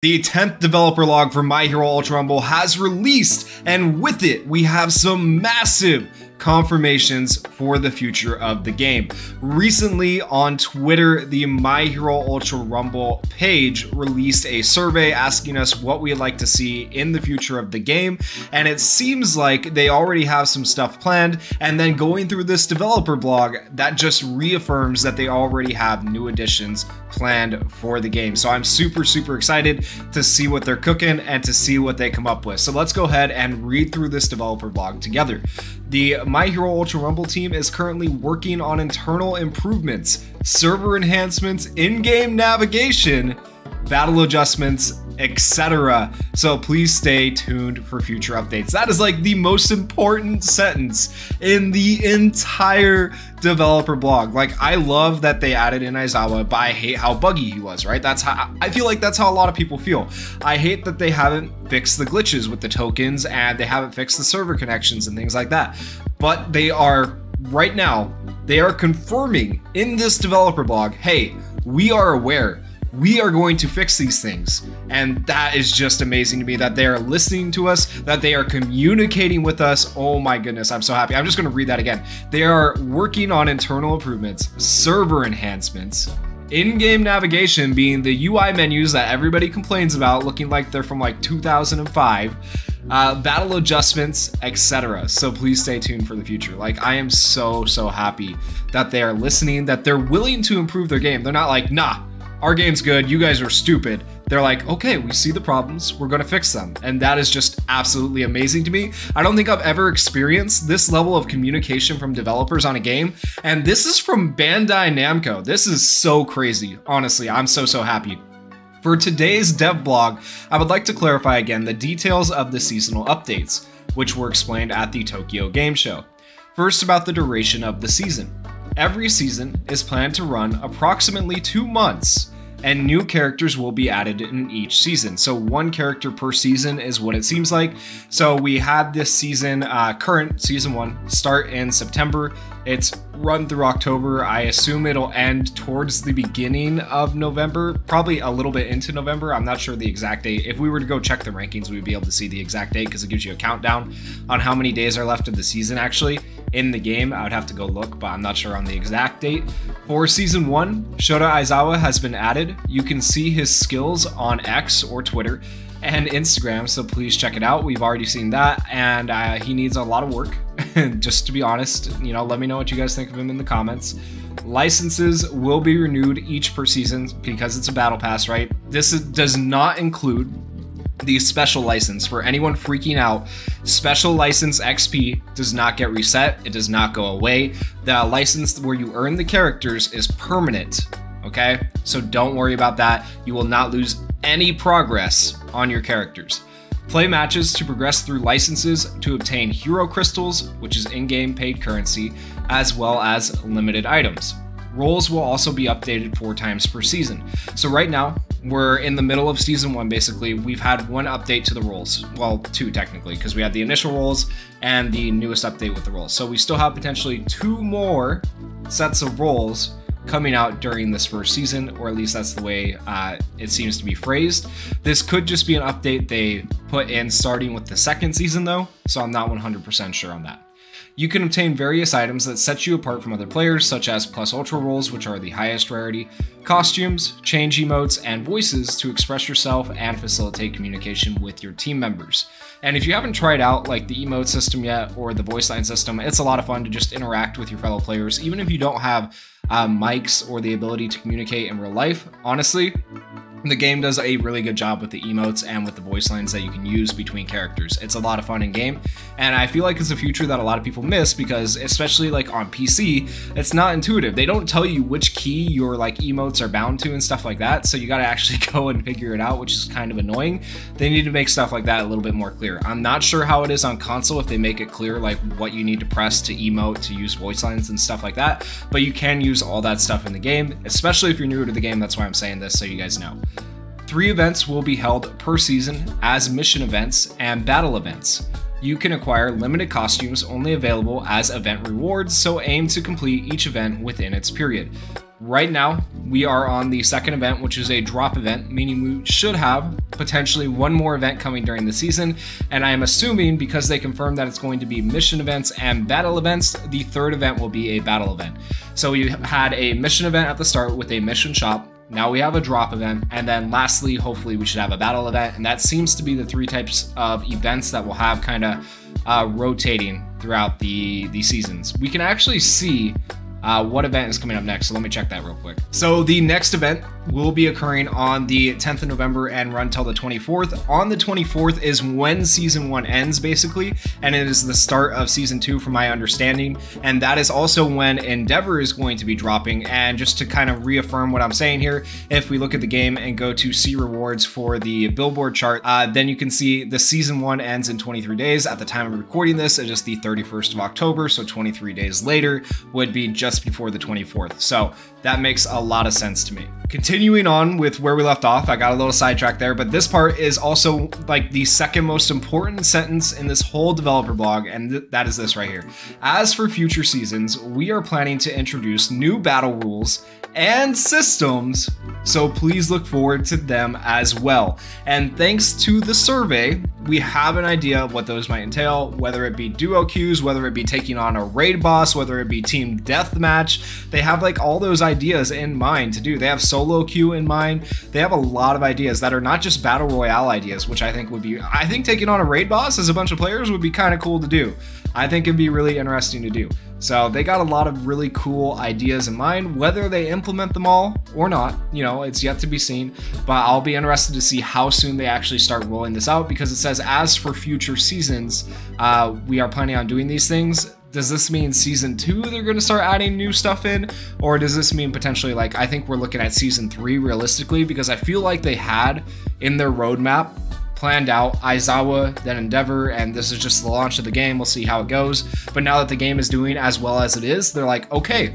The 10th developer log for My Hero Ultra Rumble has released, and with it, we have some massive confirmations for the future of the game. Recently on Twitter, the My Hero Ultra Rumble page released a survey asking us what we'd like to see in the future of the game, and it seems like they already have some stuff planned, and then going through this developer blog, that just reaffirms that they already have new additions planned for the game. So I'm super excited to see what they're cooking and to see what they come up with. So let's go ahead and read through this developer blog together. The My Hero Ultra Rumble team is currently working on internal improvements, server enhancements, in-game navigation, battle adjustments, etc. So please stay tuned for future updates. That is like the most important sentence in the entire developer blog. Like, I love that they added in Aizawa, but I hate how buggy he was, right? That's how I feel like that's how a lot of people feel. I hate that they haven't fixed the glitches with the tokens and they haven't fixed the server connections and things like that. But they are right now, they are confirming in this developer blog, hey, we are aware. We are going to fix these things, and that is just amazing to me that they are listening to us, that they are communicating with us. Oh my goodness, I'm so happy. I'm just going to read that again. They are working on internal improvements, server enhancements, in-game navigation being the UI menus that everybody complains about, looking like they're from like 2005, battle adjustments, etc. So please stay tuned for the future. Like, I am so happy that they are listening, that they're willing to improve their game. They're not like, nah, our game's good, you guys are stupid. They're like, okay, we see the problems, we're gonna fix them. And that is just absolutely amazing to me. I don't think I've ever experienced this level of communication from developers on a game. And this is from Bandai Namco. This is so crazy. Honestly, I'm so happy. For today's dev blog, I would like to clarify again the details of the seasonal updates, which were explained at the Tokyo Game Show. First, about the duration of the season. Every season is planned to run approximately 2 months, and new characters will be added in each season. So 1 character per season is what it seems like. So we had this season, current season 1, start in September. It's run through October. I assume it'll end towards the beginning of November, probably a little bit into November. I'm not sure the exact date. If we were to go check the rankings, we'd be able to see the exact date because it gives you a countdown on how many days are left of the season actually in the game. I would have to go look, but I'm not sure on the exact date. For season 1, Shota Aizawa has been added. You can see his skills on X or Twitter and Instagram, so please check it out. We've already seen that, and he needs a lot of work. Just to be honest, you know, let me know what you guys think of him in the comments. Licenses will be renewed each per season because it's a battle pass, right? This does not include the special license. For anyone freaking out, special license XP does not get reset. It does not go away. The license where you earn the characters is permanent. Okay, so don't worry about that. You will not lose any progress on your characters. Play matches to progress through licenses to obtain hero crystals, which is in-game paid currency, as well as limited items. Roles will also be updated 4 times per season. So right now, we're in the middle of season 1, basically. We've had 1 update to the roles. Well, 2 technically, because we had the initial roles and the newest update with the roles. So we still have potentially 2 more sets of roles coming out during this first season, or at least that's the way it seems to be phrased. This could just be an update they put in starting with the 2nd season though, so I'm not 100% sure on that. You can obtain various items that set you apart from other players, such as Plus Ultra Rolls, which are the highest rarity, costumes, change emotes, and voices to express yourself and facilitate communication with your team members. And if you haven't tried out like the emote system yet or the voice line system, it's a lot of fun to just interact with your fellow players, even if you don't have mics or the ability to communicate in real life. Honestly, the game does a really good job with the emotes and with the voice lines that you can use between characters. It's a lot of fun in game, and I feel like it's a feature that a lot of people miss because, especially like on PC, it's not intuitive. They don't tell you which key your like emotes are bound to and stuff like that, so you gotta actually go and figure it out, which is kind of annoying. They need to make stuff like that a little bit more clear. I'm not sure how it is on console if they make it clear like what you need to press to emote to use voice lines and stuff like that, but you can use all that stuff in the game, especially if you're newer to the game. That's why I'm saying this, so you guys know. 3 events will be held per season as mission events and battle events. You can acquire limited costumes only available as event rewards, so aim to complete each event within its period. Right now, we are on the second event, which is a drop event, meaning we should have potentially one more event coming during the season. And I am assuming, because they confirmed that it's going to be mission events and battle events, the third event will be a battle event. So we had a mission event at the start with a mission shop. Now we have a drop event, and then lastly, hopefully we should have a battle event. And that seems to be the three types of events that we'll have kind of rotating throughout the seasons. We can actually see what event is coming up next, so let me check that real quick. So the next event will be occurring on the 10th of November and run till the 24th. On the 24th is when season 1 ends, basically, and it is the start of season 2 from my understanding, and that is also when Endeavor is going to be dropping. And just to kind of reaffirm what I'm saying here, if we look at the game and go to see rewards for the billboard chart, then you can see the season 1 ends in 23 days. At the time of recording this, it is the 31st of October, so 23 days later would be just before the 24th. So that makes a lot of sense to me. Continuing on with where we left off, I got a little sidetracked there, but this part is also like the second most important sentence in this whole developer blog, and that is this right here. As for future seasons, we are planning to introduce new battle rules and systems, so please look forward to them as well. And thanks to the survey, we have an idea of what those might entail, whether it be duo queues, whether it be taking on a raid boss, whether it be team deathmatch. They have like all those ideas in mind to do. They have solo queue in mind. They have a lot of ideas that are not just battle royale ideas, which I think taking on a raid boss as a bunch of players would be kind of cool to do. I think it'd be really interesting to do. So they got a lot of really cool ideas in mind. Whether they implement them all or not, you know, it's yet to be seen, but I'll be interested to see how soon they actually start rolling this out, because it says as for future seasons, we are planning on doing these things. Does this mean season 2 they're going to start adding new stuff in, or does this mean potentially, like, I think we're looking at season 3 realistically, because I feel like they had in their roadmap planned out Aizawa, then Endeavor, and this is just the launch of the game. We'll see how it goes. But now that the game is doing as well as it is, they're like, okay,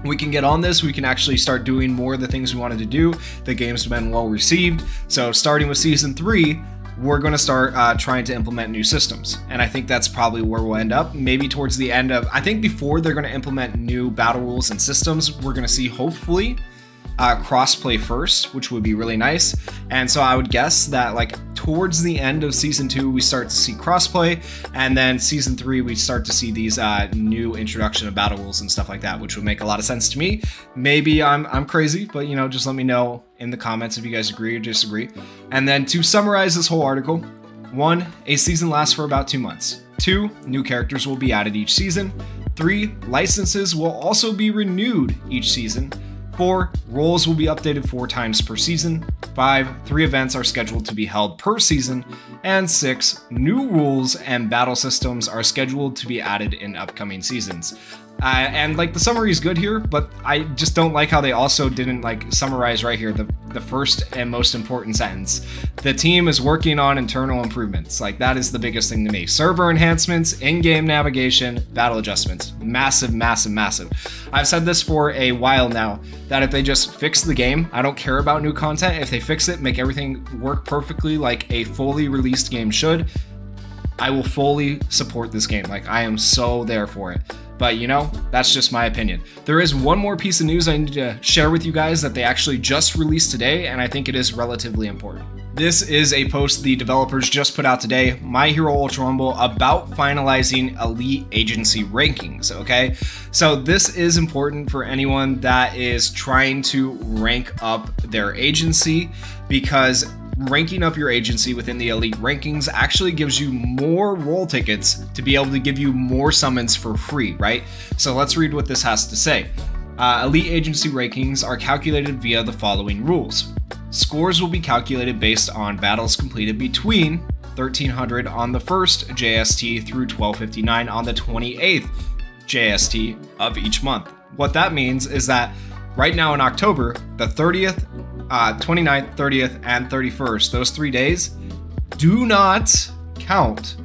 we can get on this. We can actually start doing more of the things we wanted to do. The game's been well received. So starting with season 3, we're going to start trying to implement new systems. And I think that's probably where we'll end up. Maybe towards the end of, I think before they're going to implement new battle rules and systems, we're going to see hopefully crossplay first, which would be really nice. And so I would guess that like towards the end of season 2 we start to see crossplay, and then season 3 we start to see these new introduction of battle rules and stuff like that, which would make a lot of sense to me. Maybe I'm crazy, but you know, just let me know in the comments if you guys agree or disagree. And then to summarize this whole article: 1, a season lasts for about 2 months. 2, new characters will be added each season. 3, licenses will also be renewed each season. 4, roles will be updated 4 times per season. 5, 3 events are scheduled to be held per season. And 6, new rules and battle systems are scheduled to be added in upcoming seasons. And like the summary is good here, but I just don't like how they also didn't like summarize right here the first and most important sentence. The team is working on internal improvements. Like, that is the biggest thing to me. Server enhancements, in-game navigation, battle adjustments. Massive, massive, massive. I've said this for a while now, that if they just fix the game, I don't care about new content. If they fix it, make everything work perfectly like a fully released game should, I will fully support this game. Like, I am so there for it. But you know, that's just my opinion. There is one more piece of news I need to share with you guys that they actually just released today, and I think it is relatively important. This is a post the developers just put out today, My Hero Ultra Rumble, about finalizing Elite Agency rankings, okay? So this is important for anyone that is trying to rank up their agency, because ranking up your agency within the elite rankings actually gives you more role tickets to be able to give you more summons for free, right? So let's read what this has to say. Elite agency rankings are calculated via the following rules. Scores will be calculated based on battles completed between 1300 on the 1st JST through 1259 on the 28th JST of each month. What that means is that right now in October, the 30th, 29th, 30th, and 31st, those 3 days do not count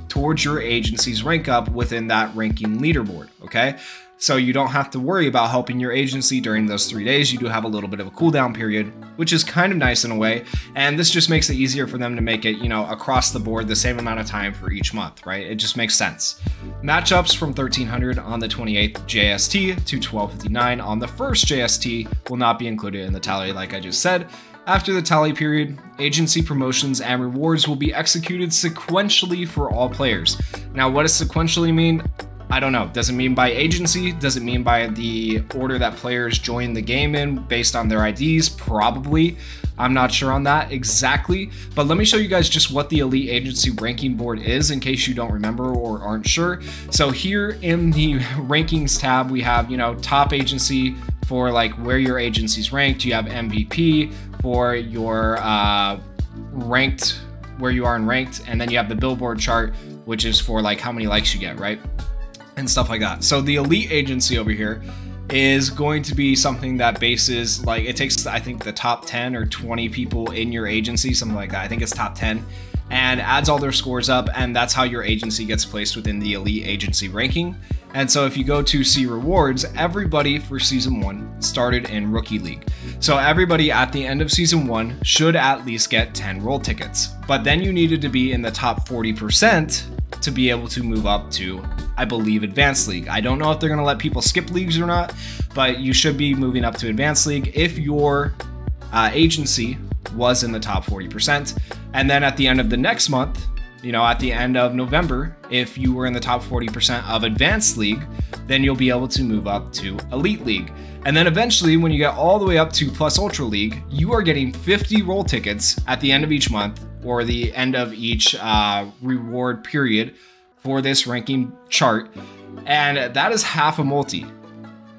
towards your agency's rank up within that ranking leaderboard, okay? So you don't have to worry about helping your agency during those 3 days. You do have a little bit of a cooldown period, which is kind of nice in a way. And this just makes it easier for them to make it, you know, across the board the same amount of time for each month, right? It just makes sense. Matchups from 1300 on the 28th JST to 1259 on the 1st JST will not be included in the tally, like I just said. After the tally period, agency promotions and rewards will be executed sequentially for all players. Now, what does sequentially mean? I don't know. Does it mean by agency? Does it mean by the order that players join the game in based on their IDs? Probably. I'm not sure on that exactly, but let me show you guys just what the Elite Agency ranking board is in case you don't remember or aren't sure. So here in the rankings tab, we have, you know, top agency for like where your agency's ranked. You have MVP for your ranked, where you are in ranked, and then you have the billboard chart, which is for like how many likes you get, right? And stuff like that. So the Elite Agency over here is going to be something that bases, like, it takes, I think, the top 10 or 20 people in your agency, something like that. I think it's top 10, and adds all their scores up, and that's how your agency gets placed within the Elite Agency ranking. And so if you go to see rewards, everybody for season 1 started in Rookie League. So everybody at the end of season 1 should at least get 10 roll tickets. But then you needed to be in the top 40% to be able to move up to, I believe, Advanced League. I don't know if they're going to let people skip leagues or not, but you should be moving up to Advanced League if your agency was in the top 40%. And then at the end of the next month, you know, at the end of November, if you were in the top 40% of Advanced League, then you'll be able to move up to Elite League. And then eventually, when you get all the way up to Plus Ultra League, you are getting 50 roll tickets at the end of each month, or the end of each reward period for this ranking chart. And that is half a multi.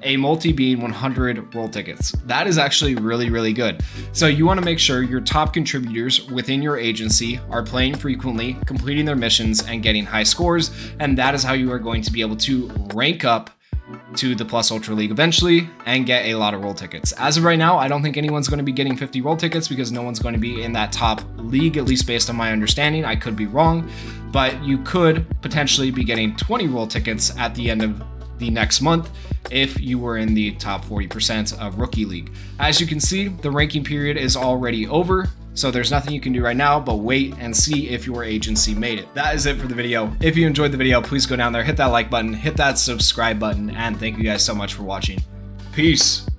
A multi being 100 roll tickets. That is actually really, really good. So you want to make sure your top contributors within your agency are playing frequently, completing their missions, and getting high scores. And that is how you are going to be able to rank up to the Plus Ultra League eventually and get a lot of roll tickets. As of right now, I don't think anyone's going to be getting 50 roll tickets because no one's going to be in that top league, at least based on my understanding. I could be wrong, but you could potentially be getting 20 roll tickets at the end of the next month if you were in the top 40% of Rookie League. As you can see, the ranking period is already over, so there's nothing you can do right now but wait and see if your agency made it. That is it for the video. If you enjoyed the video, please go down there, hit that like button, hit that subscribe button, and thank you guys so much for watching. Peace.